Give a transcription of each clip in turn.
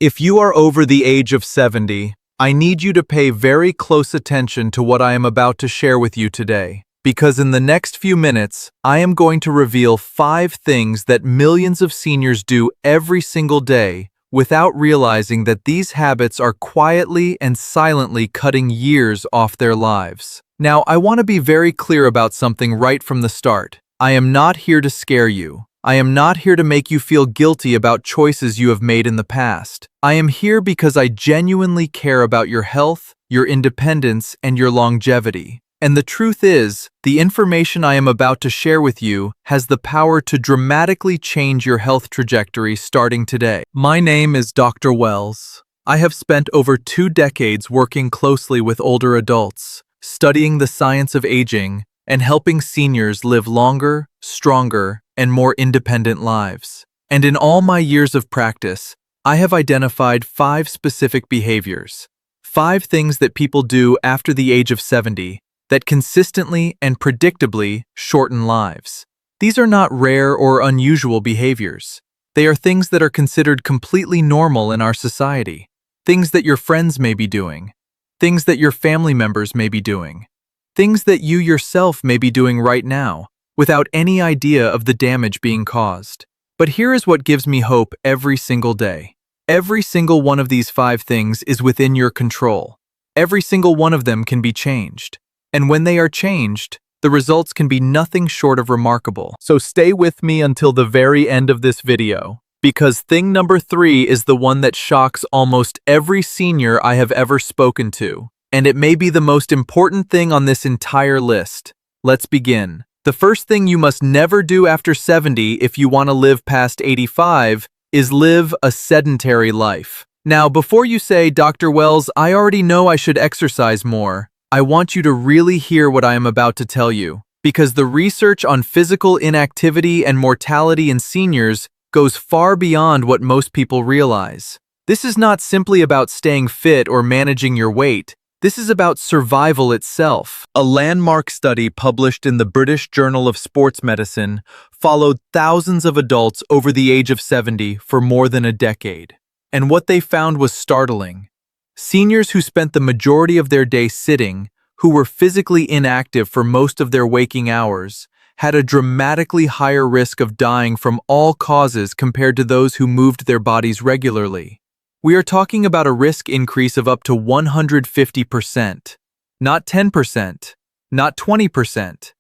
If you are over the age of 70, I need you to pay very close attention to what I am about to share with you today, because in the next few minutes, I am going to reveal 5 things that millions of seniors do every single day without realizing that these habits are quietly and silently cutting years off their lives. Now, I want to be very clear about something right from the start. I am not here to scare you. I am not here to make you feel guilty about choices you have made in the past. I am here because I genuinely care about your health, your independence, and your longevity. And the truth is, the information I am about to share with you has the power to dramatically change your health trajectory starting today. My name is Dr. Wells. I have spent over 2 decades working closely with older adults, studying the science of aging, and helping seniors live longer, stronger, and more independent lives. And in all my years of practice, I have identified 5 specific behaviors, 5 things that people do after the age of 70 that consistently and predictably shorten lives. These are not rare or unusual behaviors. They are things that are considered completely normal in our society, things that your friends may be doing, things that your family members may be doing, things that you yourself may be doing right now, without any idea of the damage being caused. But here is what gives me hope every single day. Every single one of these 5 things is within your control. Every single one of them can be changed. And when they are changed, the results can be nothing short of remarkable. So stay with me until the very end of this video, because thing number 3 is the one that shocks almost every senior I have ever spoken to. And it may be the most important thing on this entire list. Let's begin. The first thing you must never do after 70 if you want to live past 85 is live a sedentary life. Now, before you say, Dr. Wells, I already know I should exercise more, I want you to really hear what I am about to tell you, because the research on physical inactivity and mortality in seniors goes far beyond what most people realize. This is not simply about staying fit or managing your weight. This is about survival itself. A landmark study published in the British Journal of Sports Medicine followed thousands of adults over the age of 70 for more than a decade. And what they found was startling. Seniors who spent the majority of their day sitting, who were physically inactive for most of their waking hours, had a dramatically higher risk of dying from all causes compared to those who moved their bodies regularly. We are talking about a risk increase of up to 150%, not 10%, not 20%,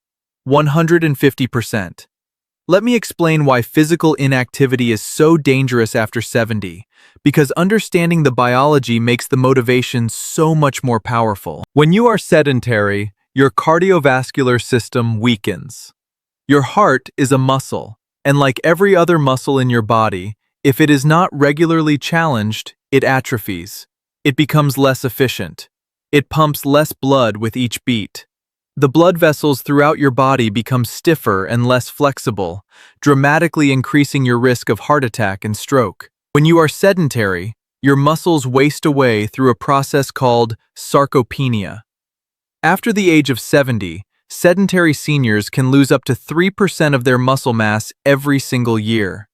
150%. Let me explain why physical inactivity is so dangerous after 70, because understanding the biology makes the motivation so much more powerful. When you are sedentary, your cardiovascular system weakens. Your heart is a muscle, and like every other muscle in your body, if it is not regularly challenged, it atrophies. It becomes less efficient. It pumps less blood with each beat. The blood vessels throughout your body become stiffer and less flexible, dramatically increasing your risk of heart attack and stroke. When you are sedentary, your muscles waste away through a process called sarcopenia. After the age of 70, sedentary seniors can lose up to 3% of their muscle mass every single year.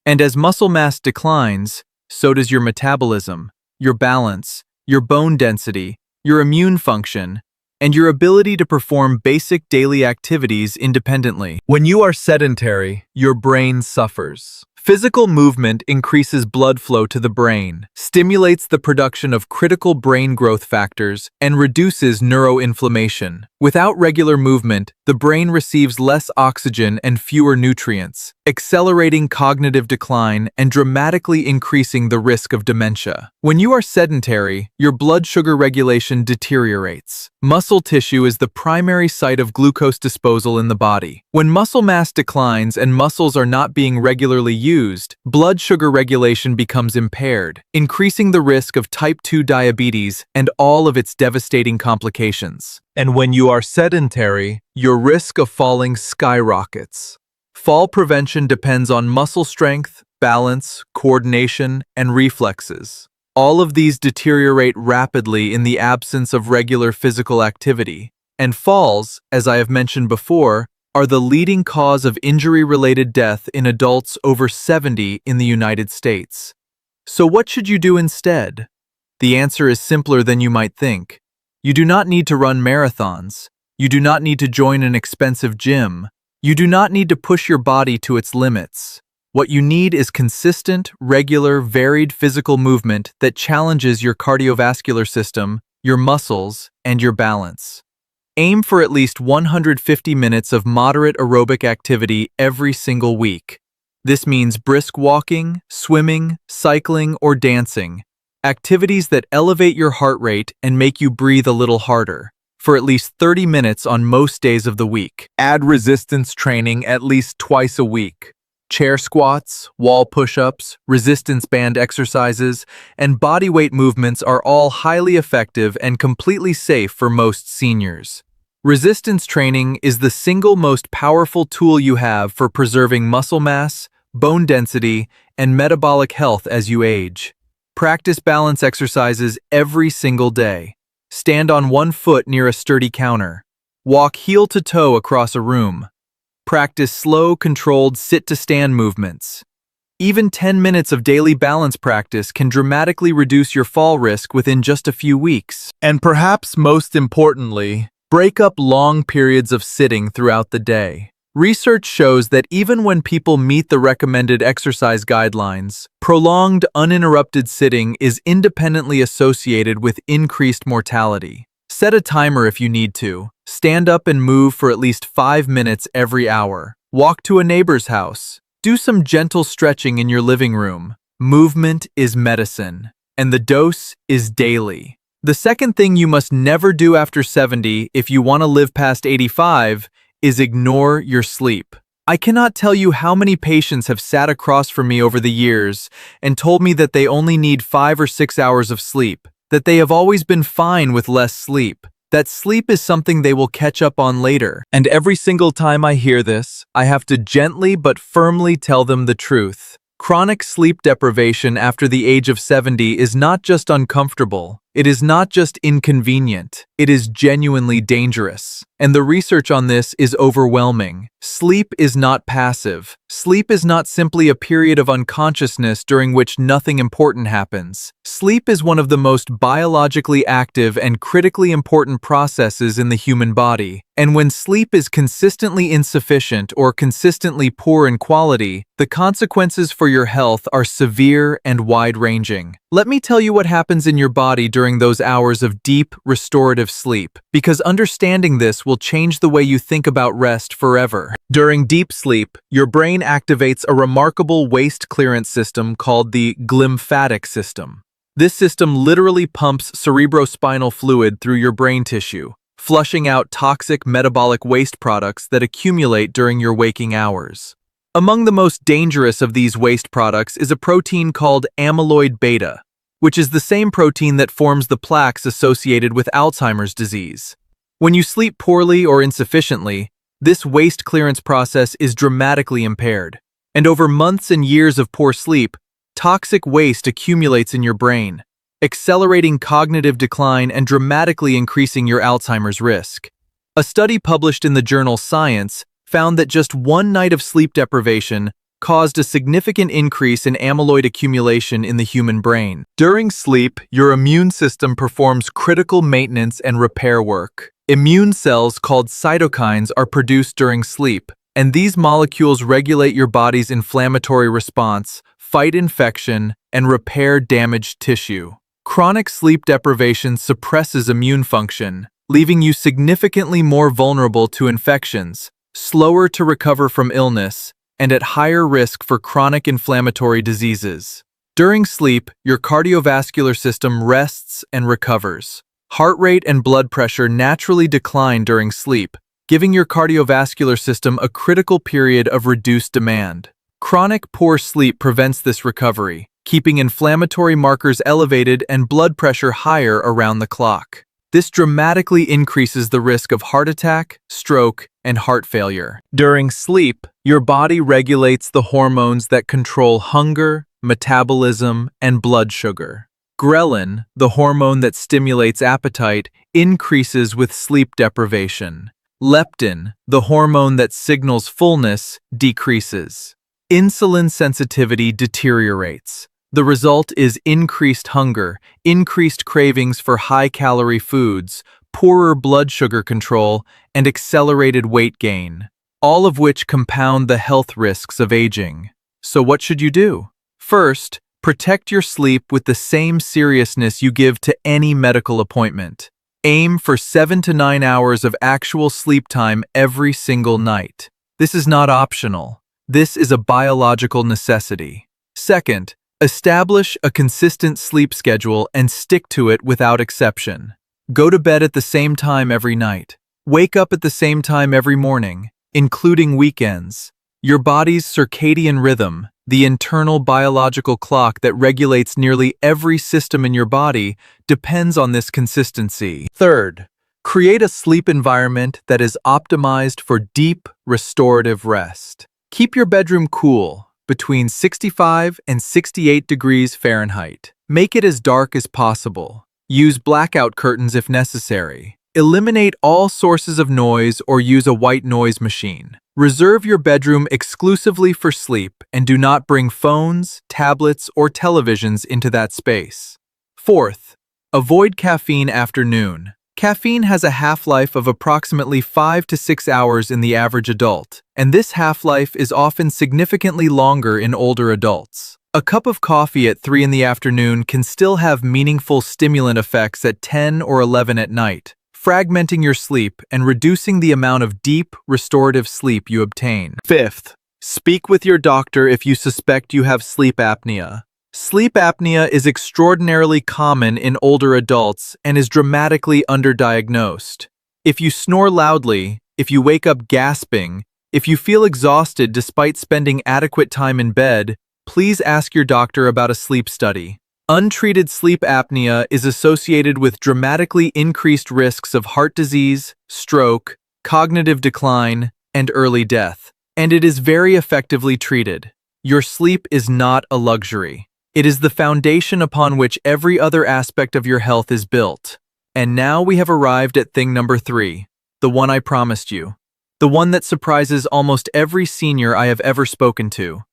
And as muscle mass declines, so does your metabolism, your balance, your bone density, your immune function, and your ability to perform basic daily activities independently. When you are sedentary, your brain suffers. Physical movement increases blood flow to the brain, stimulates the production of critical brain growth factors, and reduces neuroinflammation. Without regular movement, the brain receives less oxygen and fewer nutrients, accelerating cognitive decline and dramatically increasing the risk of dementia. When you are sedentary, your blood sugar regulation deteriorates. Muscle tissue is the primary site of glucose disposal in the body. When muscle mass declines and muscles are not being regularly used, blood sugar regulation becomes impaired, increasing the risk of type 2 diabetes and all of its devastating complications. And when you are sedentary, your risk of falling skyrockets. Fall prevention depends on muscle strength, balance, coordination, and reflexes. All of these deteriorate rapidly in the absence of regular physical activity, and falls, as I have mentioned before, are the leading cause of injury-related death in adults over 70 in the United States. So what should you do instead? The answer is simpler than you might think. You do not need to run marathons. You do not need to join an expensive gym. You do not need to push your body to its limits. What you need is consistent, regular, varied physical movement that challenges your cardiovascular system, your muscles, and your balance. Aim for at least 150 minutes of moderate aerobic activity every single week. This means brisk walking, swimming, cycling, or dancing. Activities that elevate your heart rate and make you breathe a little harder, for at least 30 minutes on most days of the week. Add resistance training at least twice a week. Chair squats, wall push-ups, resistance band exercises, and bodyweight movements are all highly effective and completely safe for most seniors. Resistance training is the single most powerful tool you have for preserving muscle mass, bone density, and metabolic health as you age. Practice balance exercises every single day. Stand on one foot near a sturdy counter. Walk heel to toe across a room. Practice slow, controlled sit-to-stand movements. Even 10 minutes of daily balance practice can dramatically reduce your fall risk within just a few weeks. And perhaps most importantly, break up long periods of sitting throughout the day. Research shows that even when people meet the recommended exercise guidelines, prolonged, uninterrupted sitting is independently associated with increased mortality. Set a timer if you need to. Stand up and move for at least 5 minutes every hour. Walk to a neighbor's house. Do some gentle stretching in your living room. Movement is medicine, and the dose is daily. The second thing you must never do after 70 if you want to live past 85 is ignore your sleep. I cannot tell you how many patients have sat across from me over the years and told me that they only need 5 or 6 hours of sleep, that they have always been fine with less sleep, that sleep is something they will catch up on later. And every single time I hear this, I have to gently but firmly tell them the truth. Chronic sleep deprivation after the age of 70 is not just uncomfortable. It is not just inconvenient. It is genuinely dangerous. And the research on this is overwhelming. Sleep is not passive. Sleep is not simply a period of unconsciousness during which nothing important happens. Sleep is one of the most biologically active and critically important processes in the human body. And when sleep is consistently insufficient or consistently poor in quality, the consequences for your health are severe and wide-ranging. Let me tell you what happens in your body during those hours of deep, restorative sleep, because understanding this will change the way you think about rest forever. During deep sleep, your brain activates a remarkable waste clearance system called the glymphatic system. This system literally pumps cerebrospinal fluid through your brain tissue, flushing out toxic metabolic waste products that accumulate during your waking hours. Among the most dangerous of these waste products is a protein called amyloid beta, which is the same protein that forms the plaques associated with Alzheimer's disease. When you sleep poorly or insufficiently, this waste clearance process is dramatically impaired, and over months and years of poor sleep, toxic waste accumulates in your brain, accelerating cognitive decline and dramatically increasing your Alzheimer's risk. A study published in the journal Science found that just one night of sleep deprivation caused a significant increase in amyloid accumulation in the human brain. During sleep, your immune system performs critical maintenance and repair work. Immune cells called cytokines are produced during sleep, and these molecules regulate your body's inflammatory response, fight infection, and repair damaged tissue. Chronic sleep deprivation suppresses immune function, leaving you significantly more vulnerable to infections, slower to recover from illness, and at higher risk for chronic inflammatory diseases. During sleep, your cardiovascular system rests and recovers. Heart rate and blood pressure naturally decline during sleep, giving your cardiovascular system a critical period of reduced demand. Chronic poor sleep prevents this recovery, keeping inflammatory markers elevated and blood pressure higher around the clock. This dramatically increases the risk of heart attack, stroke, and heart failure. During sleep, your body regulates the hormones that control hunger, metabolism, and blood sugar. Ghrelin, the hormone that stimulates appetite, increases with sleep deprivation. Leptin, the hormone that signals fullness, decreases. Insulin sensitivity deteriorates. The result is increased hunger, increased cravings for high-calorie foods, poorer blood sugar control, and accelerated weight gain, all of which compound the health risks of aging. So what should you do? First, protect your sleep with the same seriousness you give to any medical appointment. Aim for 7 to 9 hours of actual sleep time every single night. This is not optional. This is a biological necessity. Second, establish a consistent sleep schedule and stick to it without exception. Go to bed at the same time every night. Wake up at the same time every morning, including weekends. Your body's circadian rhythm, the internal biological clock that regulates nearly every system in your body, depends on this consistency. Third, create a sleep environment that is optimized for deep, restorative rest. Keep your bedroom cool, between 65 and 68 degrees Fahrenheit. Make it as dark as possible. Use blackout curtains if necessary. Eliminate all sources of noise or use a white noise machine. Reserve your bedroom exclusively for sleep and do not bring phones, tablets, or televisions into that space. Fourth, avoid caffeine after noon. Caffeine has a half-life of approximately 5 to 6 hours in the average adult, and this half-life is often significantly longer in older adults. A cup of coffee at 3 in the afternoon can still have meaningful stimulant effects at 10 or 11 at night, fragmenting your sleep and reducing the amount of deep, restorative sleep you obtain. Fifth, speak with your doctor if you suspect you have sleep apnea. Sleep apnea is extraordinarily common in older adults and is dramatically underdiagnosed. If you snore loudly, if you wake up gasping, if you feel exhausted despite spending adequate time in bed, please ask your doctor about a sleep study. Untreated sleep apnea is associated with dramatically increased risks of heart disease, stroke, cognitive decline, and early death. And it is very effectively treated. Your sleep is not a luxury. It is the foundation upon which every other aspect of your health is built. And now we have arrived at thing number 3, the one I promised you. The one that surprises almost every senior I have ever spoken to.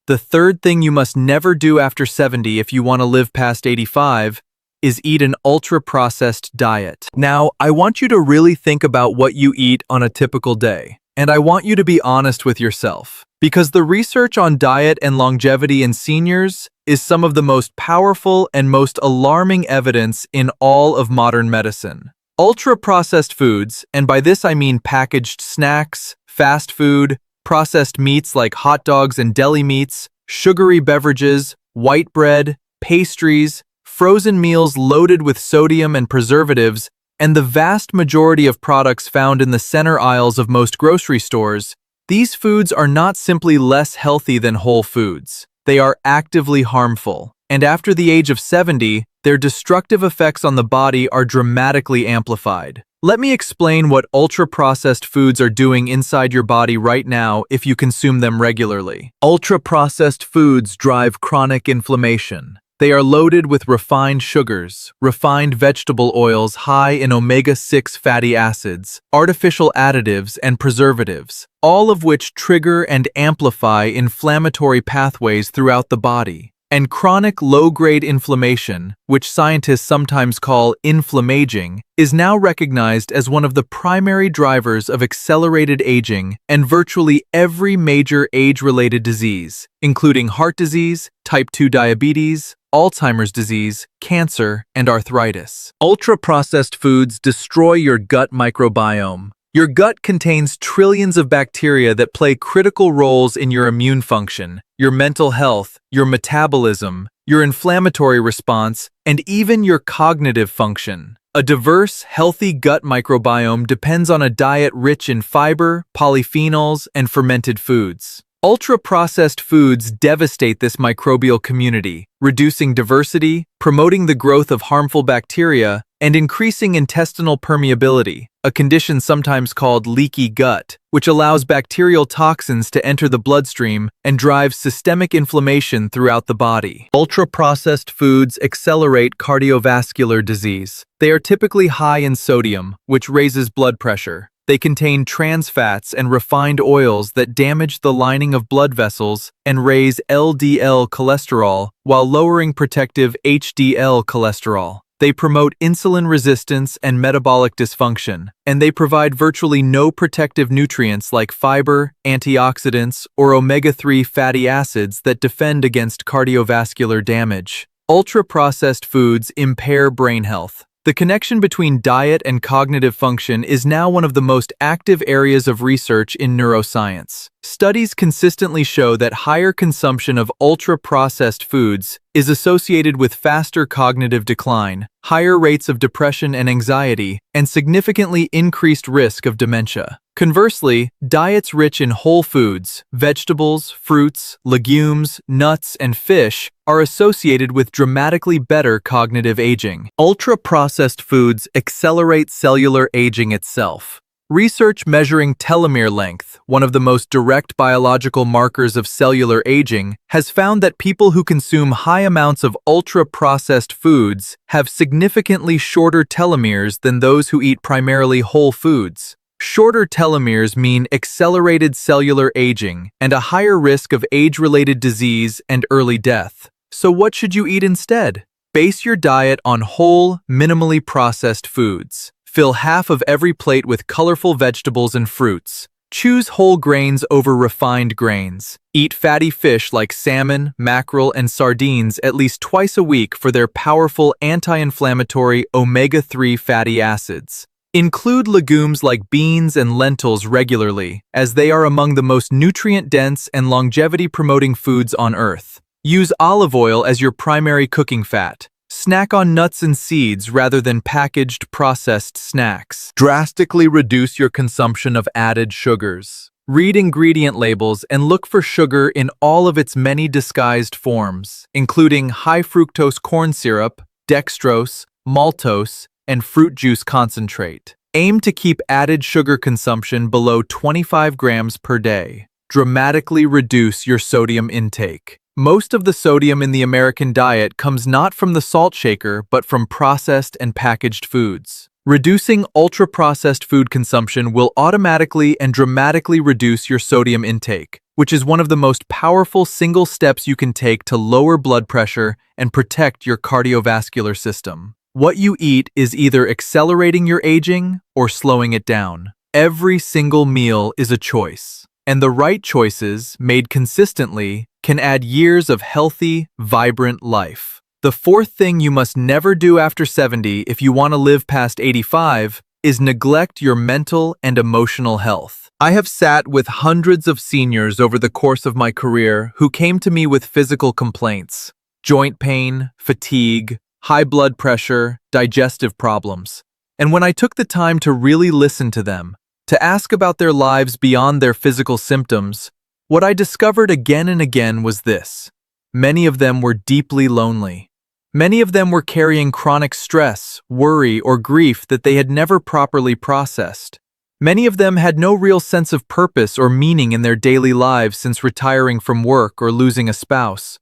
The third thing you must never do after 70 if you want to live past 85 is eat an ultra-processed diet. Now, I want you to really think about what you eat on a typical day. And I want you to be honest with yourself, because the research on diet and longevity in seniors is some of the most powerful and most alarming evidence in all of modern medicine. Ultra-processed foods, and by this I mean packaged snacks, fast food, processed meats like hot dogs and deli meats, sugary beverages, white bread, pastries, frozen meals loaded with sodium and preservatives, and the vast majority of products found in the center aisles of most grocery stores, these foods are not simply less healthy than whole foods. They are actively harmful, and after the age of 70, their destructive effects on the body are dramatically amplified. Let me explain what ultra-processed foods are doing inside your body right now if you consume them regularly. Ultra-processed foods drive chronic inflammation. They are loaded with refined sugars, refined vegetable oils high in omega-6 fatty acids, artificial additives, and preservatives, all of which trigger and amplify inflammatory pathways throughout the body. And chronic low-grade inflammation, which scientists sometimes call inflammaging, is now recognized as one of the primary drivers of accelerated aging and virtually every major age-related disease, including heart disease, type 2 diabetes, Alzheimer's disease, cancer, and arthritis. Ultra-processed foods destroy your gut microbiome. Your gut contains trillions of bacteria that play critical roles in your immune function, your mental health, your metabolism, your inflammatory response, and even your cognitive function. A diverse, healthy gut microbiome depends on a diet rich in fiber, polyphenols, and fermented foods. Ultra-processed foods devastate this microbial community, reducing diversity, promoting the growth of harmful bacteria, and increasing intestinal permeability, a condition sometimes called leaky gut, which allows bacterial toxins to enter the bloodstream and drives systemic inflammation throughout the body. Ultra-processed foods accelerate cardiovascular disease. They are typically high in sodium, which raises blood pressure. They contain trans fats and refined oils that damage the lining of blood vessels and raise LDL cholesterol while lowering protective HDL cholesterol. They promote insulin resistance and metabolic dysfunction, and they provide virtually no protective nutrients like fiber, antioxidants, or omega-3 fatty acids that defend against cardiovascular damage. Ultra-processed foods impair brain health. The connection between diet and cognitive function is now one of the most active areas of research in neuroscience. Studies consistently show that higher consumption of ultra-processed foods is associated with faster cognitive decline, higher rates of depression and anxiety, and significantly increased risk of dementia. Conversely, diets rich in whole foods, vegetables, fruits, legumes, nuts, and fish are associated with dramatically better cognitive aging. Ultra-processed foods accelerate cellular aging itself. Research measuring telomere length, one of the most direct biological markers of cellular aging, has found that people who consume high amounts of ultra-processed foods have significantly shorter telomeres than those who eat primarily whole foods. Shorter telomeres mean accelerated cellular aging and a higher risk of age-related disease and early death. So what should you eat instead? Base your diet on whole, minimally processed foods. Fill half of every plate with colorful vegetables and fruits. Choose whole grains over refined grains. Eat fatty fish like salmon, mackerel, and sardines at least twice a week for their powerful anti-inflammatory omega-3 fatty acids. Include legumes like beans and lentils regularly, as they are among the most nutrient-dense and longevity-promoting foods on Earth. Use olive oil as your primary cooking fat. Snack on nuts and seeds rather than packaged processed snacks. Drastically reduce your consumption of added sugars. Read ingredient labels and look for sugar in all of its many disguised forms, including high fructose corn syrup, dextrose, maltose, and fruit juice concentrate. Aim to keep added sugar consumption below 25 grams per day. Dramatically reduce your sodium intake. Most of the sodium in the American diet comes not from the salt shaker, but from processed and packaged foods. Reducing ultra-processed food consumption will automatically and dramatically reduce your sodium intake, which is one of the most powerful single steps you can take to lower blood pressure and protect your cardiovascular system. What you eat is either accelerating your aging or slowing it down. Every single meal is a choice, and the right choices, made consistently, can add years of healthy, vibrant life. The fourth thing you must never do after 70 if you want to live past 85 is neglect your mental and emotional health. I have sat with hundreds of seniors over the course of my career who came to me with physical complaints, joint pain, fatigue, high blood pressure, digestive problems. And when I took the time to really listen to them, to ask about their lives beyond their physical symptoms, what I discovered again and again was this. Many of them were deeply lonely. Many of them were carrying chronic stress, worry, or grief that they had never properly processed. Many of them had no real sense of purpose or meaning in their daily lives since retiring from work or losing a spouse.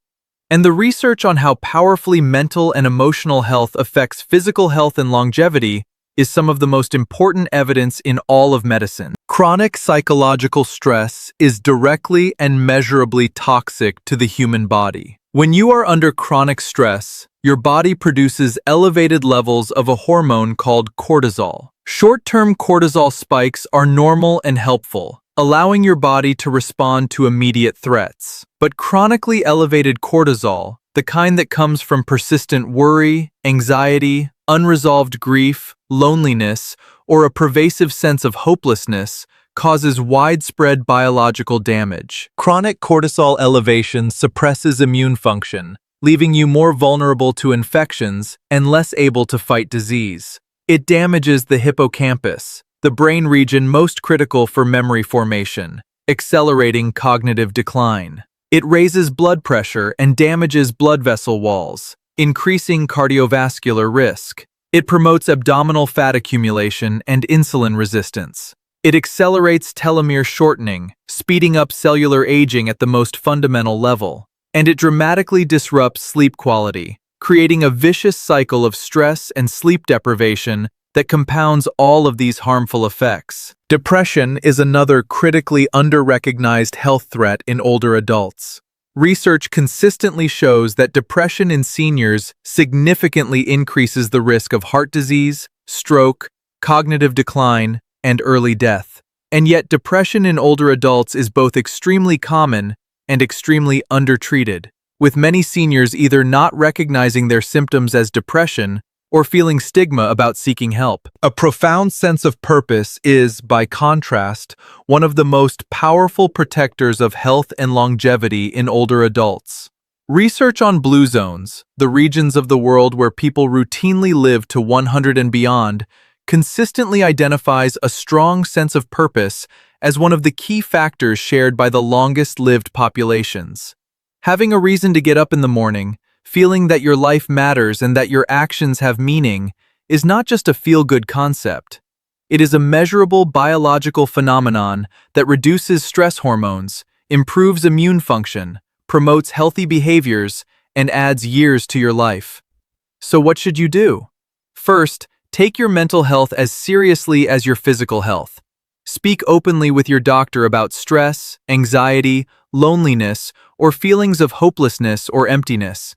And the research on how powerfully mental and emotional health affects physical health and longevity is some of the most important evidence in all of medicine. Chronic psychological stress is directly and measurably toxic to the human body. When you are under chronic stress, your body produces elevated levels of a hormone called cortisol. Short-term cortisol spikes are normal and helpful, allowing your body to respond to immediate threats. But chronically elevated cortisol, the kind that comes from persistent worry, anxiety, unresolved grief, loneliness, or a pervasive sense of hopelessness, causes widespread biological damage. Chronic cortisol elevation suppresses immune function, leaving you more vulnerable to infections and less able to fight disease. It damages the hippocampus, the brain region most critical for memory formation, accelerating cognitive decline. It raises blood pressure and damages blood vessel walls, increasing cardiovascular risk. It promotes abdominal fat accumulation and insulin resistance. It accelerates telomere shortening, speeding up cellular aging at the most fundamental level. And it dramatically disrupts sleep quality, creating a vicious cycle of stress and sleep deprivation that compounds all of these harmful effects. Depression is another critically under-recognized health threat in older adults. Research consistently shows that depression in seniors significantly increases the risk of heart disease, stroke, cognitive decline, and early death. And yet depression in older adults is both extremely common and extremely undertreated, with many seniors either not recognizing their symptoms as depression or feeling stigma about seeking help. A profound sense of purpose is, by contrast, one of the most powerful protectors of health and longevity in older adults. Research on blue zones, the regions of the world where people routinely live to 100 and beyond, consistently identifies a strong sense of purpose as one of the key factors shared by the longest-lived populations. Having a reason to get up in the morning, feeling that your life matters and that your actions have meaning, is not just a feel-good concept. It is a measurable biological phenomenon that reduces stress hormones, improves immune function, promotes healthy behaviors, and adds years to your life. So what should you do? First, take your mental health as seriously as your physical health. Speak openly with your doctor about stress, anxiety, loneliness, or feelings of hopelessness or emptiness.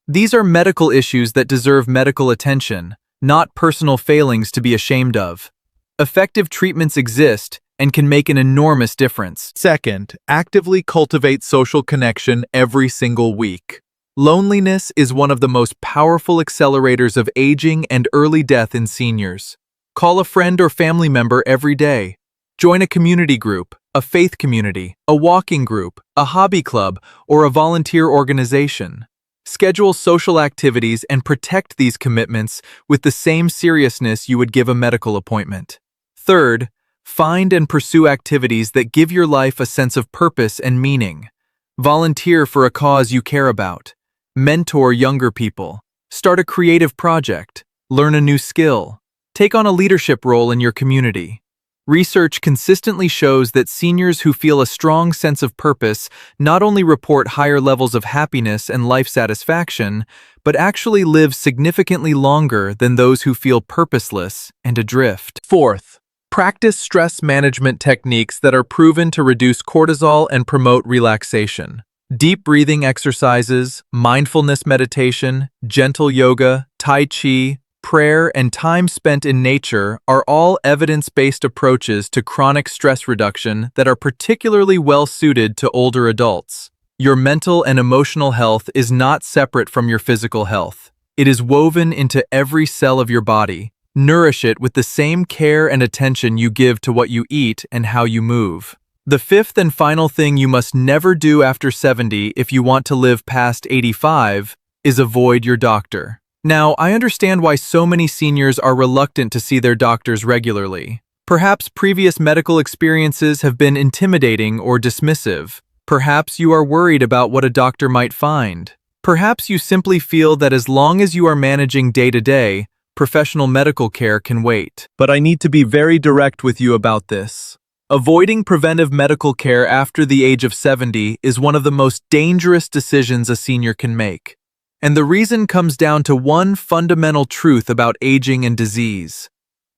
These are medical issues that deserve medical attention, not personal failings to be ashamed of. Effective treatments exist and can make an enormous difference. Second, actively cultivate social connection every single week. Loneliness is one of the most powerful accelerators of aging and early death in seniors. Call a friend or family member every day. Join a community group, a faith community, a walking group, a hobby club, or a volunteer organization. Schedule social activities and protect these commitments with the same seriousness you would give a medical appointment. Third, find and pursue activities that give your life a sense of purpose and meaning. Volunteer for a cause you care about. Mentor younger people. Start a creative project. Learn a new skill. Take on a leadership role in your community. Research consistently shows that seniors who feel a strong sense of purpose not only report higher levels of happiness and life satisfaction, but actually live significantly longer than those who feel purposeless and adrift. Fourth, practice stress management techniques that are proven to reduce cortisol and promote relaxation. Deep breathing exercises, mindfulness meditation, gentle yoga, tai chi, prayer, and time spent in nature are all evidence-based approaches to chronic stress reduction that are particularly well-suited to older adults. Your mental and emotional health is not separate from your physical health. It is woven into every cell of your body. Nourish it with the same care and attention you give to what you eat and how you move. The fifth and final thing you must never do after 70 if you want to live past 85 is avoid your doctor. Now, I understand why so many seniors are reluctant to see their doctors regularly. Perhaps previous medical experiences have been intimidating or dismissive. Perhaps you are worried about what a doctor might find. Perhaps you simply feel that as long as you are managing day-to-day, professional medical care can wait. But I need to be very direct with you about this. Avoiding preventive medical care after the age of 70 is one of the most dangerous decisions a senior can make. And the reason comes down to one fundamental truth about aging and disease.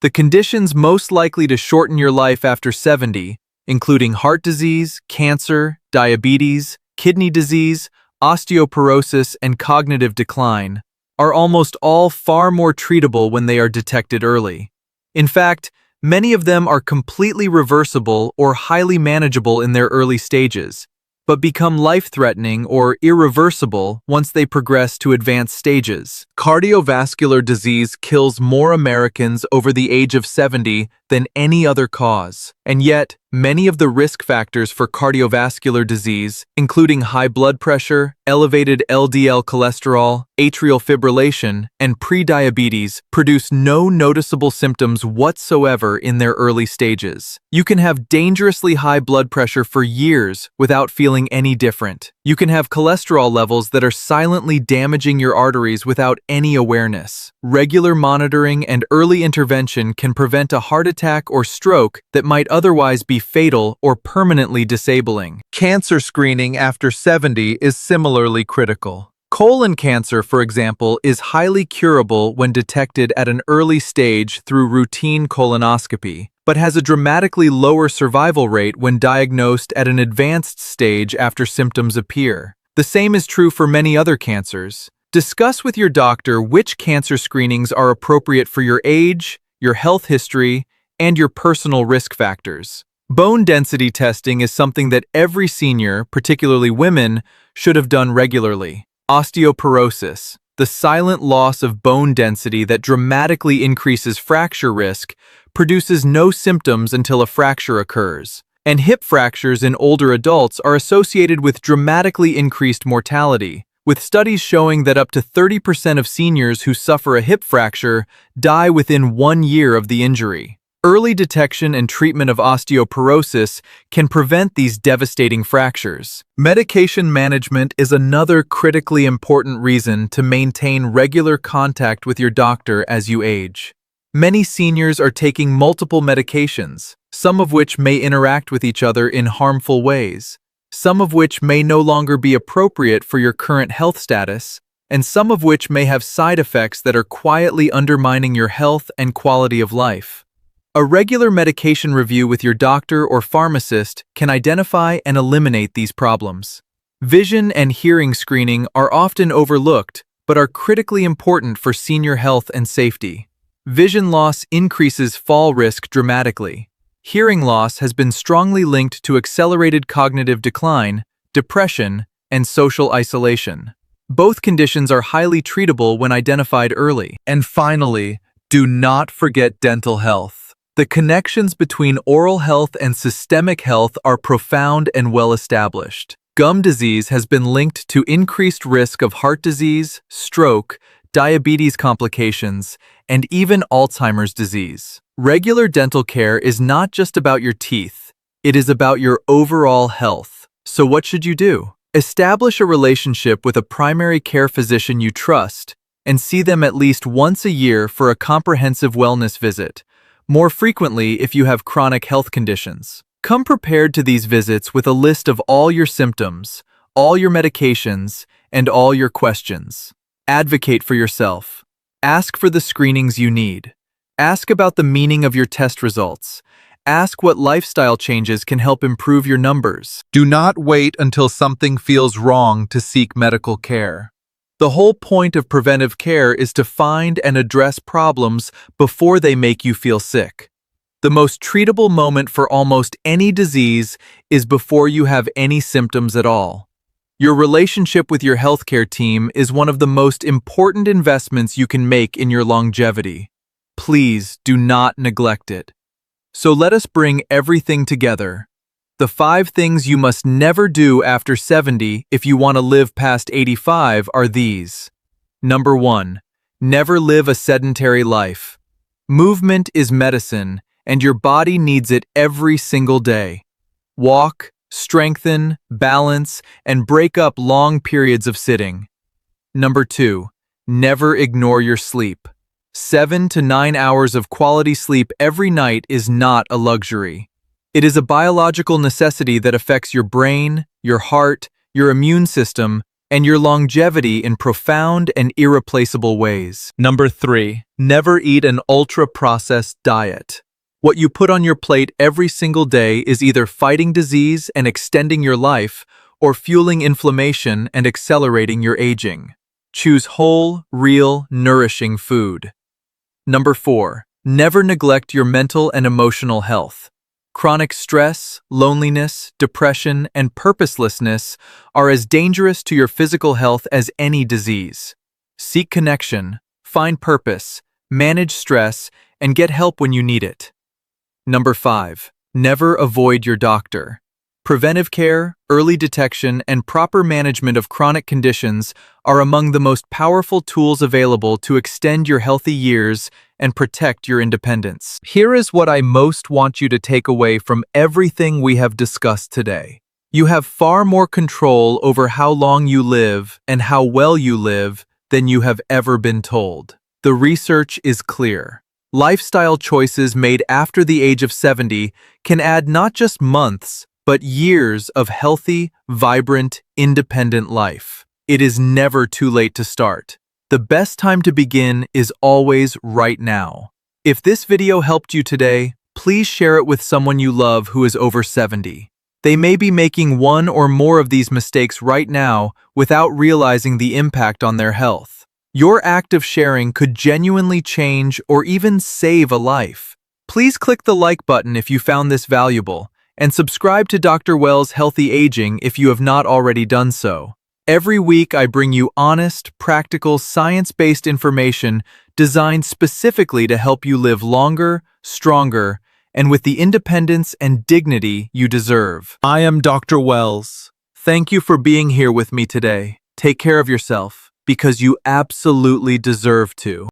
The conditions most likely to shorten your life after 70, including heart disease, cancer, diabetes, kidney disease, osteoporosis, and cognitive decline, are almost all far more treatable when they are detected early. In fact, many of them are completely reversible or highly manageable in their early stages, but become life-threatening or irreversible once they progress to advanced stages. Cardiovascular disease kills more Americans over the age of 70 than any other cause. And yet, many of the risk factors for cardiovascular disease, including high blood pressure, elevated LDL cholesterol, atrial fibrillation, and prediabetes, produce no noticeable symptoms whatsoever in their early stages. You can have dangerously high blood pressure for years without feeling any different. You can have cholesterol levels that are silently damaging your arteries without any awareness. Regular monitoring and early intervention can prevent a heart attack or stroke that might otherwise be fatal or permanently disabling. Cancer screening after 70 is similarly critical. Colon cancer, for example, is highly curable when detected at an early stage through routine colonoscopy, but has a dramatically lower survival rate when diagnosed at an advanced stage after symptoms appear. The same is true for many other cancers. Discuss with your doctor which cancer screenings are appropriate for your age, your health history, and your personal risk factors. Bone density testing is something that every senior, particularly women, should have done regularly. Osteoporosis, the silent loss of bone density that dramatically increases fracture risk, produces no symptoms until a fracture occurs. And hip fractures in older adults are associated with dramatically increased mortality, with studies showing that up to 30% of seniors who suffer a hip fracture die within 1 year of the injury. Early detection and treatment of osteoporosis can prevent these devastating fractures. Medication management is another critically important reason to maintain regular contact with your doctor as you age. Many seniors are taking multiple medications, some of which may interact with each other in harmful ways, some of which may no longer be appropriate for your current health status, and some of which may have side effects that are quietly undermining your health and quality of life. A regular medication review with your doctor or pharmacist can identify and eliminate these problems. Vision and hearing screening are often overlooked, but are critically important for senior health and safety. Vision loss increases fall risk dramatically. Hearing loss has been strongly linked to accelerated cognitive decline, depression, and social isolation. Both conditions are highly treatable when identified early. And finally, do not forget dental health. The connections between oral health and systemic health are profound and well established. Gum disease has been linked to increased risk of heart disease, stroke, diabetes complications, and even Alzheimer's disease. Regular dental care is not just about your teeth, it is about your overall health. So what should you do? Establish a relationship with a primary care physician you trust and see them at least once a year for a comprehensive wellness visit, more frequently if you have chronic health conditions. Come prepared to these visits with a list of all your symptoms, all your medications, and all your questions. Advocate for yourself. Ask for the screenings you need. Ask about the meaning of your test results. Ask what lifestyle changes can help improve your numbers. Do not wait until something feels wrong to seek medical care. The whole point of preventive care is to find and address problems before they make you feel sick. The most treatable moment for almost any disease is before you have any symptoms at all. Your relationship with your healthcare team is one of the most important investments you can make in your longevity. Please do not neglect it. So let us bring everything together. The 5 things you must never do after 70 if you want to live past 85 are these. Number 1. Never live a sedentary life. Movement is medicine, and your body needs it every single day. Walk, strengthen, balance, and break up long periods of sitting. Number 2. Never ignore your sleep. 7 to 9 hours of quality sleep every night is not a luxury. It is a biological necessity that affects your brain, your heart, your immune system, and your longevity in profound and irreplaceable ways. Number 3. Never eat an ultra-processed diet. What you put on your plate every single day is either fighting disease and extending your life, or fueling inflammation and accelerating your aging. Choose whole, real, nourishing food. Number 4. Never neglect your mental and emotional health. Chronic stress, loneliness, depression, and purposelessness are as dangerous to your physical health as any disease. Seek connection, find purpose, manage stress, and get help when you need it. Number 5. Never avoid your doctor. Preventive care, early detection, and proper management of chronic conditions are among the most powerful tools available to extend your healthy years and protect your independence. Here is what I most want you to take away from everything we have discussed today. You have far more control over how long you live and how well you live than you have ever been told. The research is clear. Lifestyle choices made after the age of 70 can add not just months, but years of healthy, vibrant, independent life. It is never too late to start. The best time to begin is always right now. If this video helped you today, please share it with someone you love who is over 70. They may be making one or more of these mistakes right now without realizing the impact on their health. Your act of sharing could genuinely change or even save a life. Please click the like button if you found this valuable, and subscribe to Dr. Wells' Healthy Aging if you have not already done so. Every week I bring you honest, practical, science-based information designed specifically to help you live longer, stronger, and with the independence and dignity you deserve. I am Dr. Wells. Thank you for being here with me today. Take care of yourself, because you absolutely deserve to.